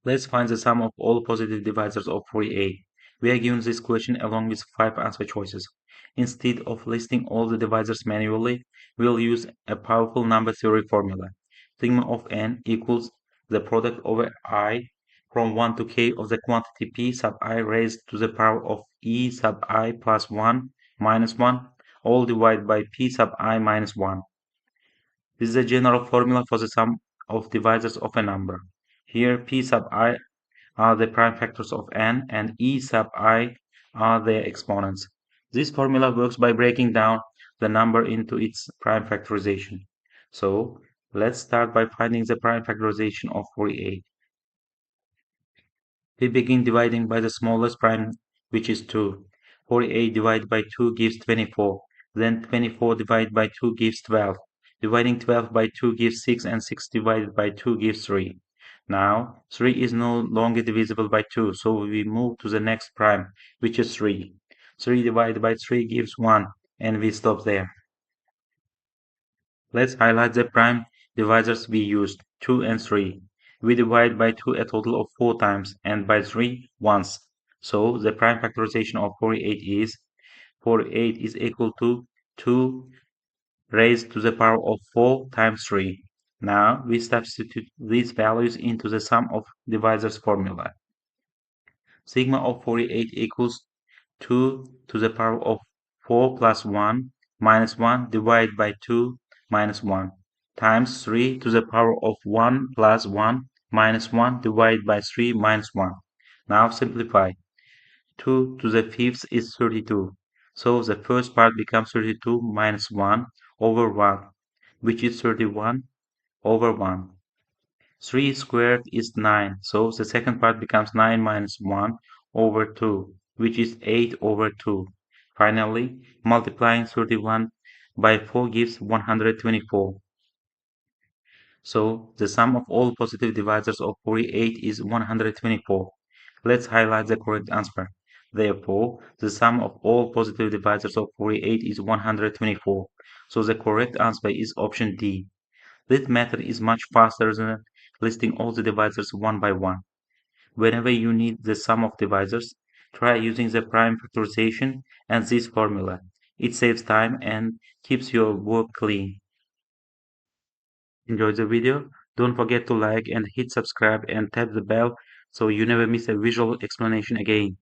Let's find the sum of all positive divisors of 48. We are given this question along with 5 answer choices. Instead of listing all the divisors manually, we'll use a powerful number theory formula. Sigma of n equals the product over I from 1 to k of the quantity p sub I raised to the power of e sub I plus 1 minus 1, all divided by p sub I minus 1. This is a general formula for the sum of divisors of a number. Here p sub I are the prime factors of n and e sub I are their exponents. This formula works by breaking down the number into its prime factorization. So let's start by finding the prime factorization of 48. We begin dividing by the smallest prime, which is 2. 48 divided by 2 gives 24. Then 24 divided by 2 gives 12. Dividing 12 by 2 gives 6 and 6 divided by 2 gives 3. Now 3 is no longer divisible by 2, so we move to the next prime, which is 3. 3 divided by 3 gives 1, and we stop there. Let's highlight the prime divisors we used, 2 and 3. We divide by 2 a total of 4 times and by 3 once. So the prime factorization of 48 is equal to 2 raised to the power of 4 times 3. Now we substitute these values into the sum of divisors formula. Sigma of 48 equals 2 to the power of 4 plus 1 minus 1 divided by 2 minus 1 times 3 to the power of 1 plus 1 minus 1 divided by 3 minus 1. Now simplify. 2 to the fifth is 32. So the first part becomes 32 minus 1 over 1, which is 31 over 1. 3 squared is 9, so the second part becomes 9 minus 1 over 2, which is 8 over 2. Finally, multiplying 31 by 4 gives 124. So the sum of all positive divisors of 48 is 124. Let's highlight the correct answer. Therefore, the sum of all positive divisors of 48 is 124. So the correct answer is option D. This method is much faster than listing all the divisors one by one. Whenever you need the sum of divisors, try using the prime factorization and this formula. It saves time and keeps your work clean. Enjoy the video? Don't forget to like and hit subscribe and tap the bell so you never miss a visual explanation again.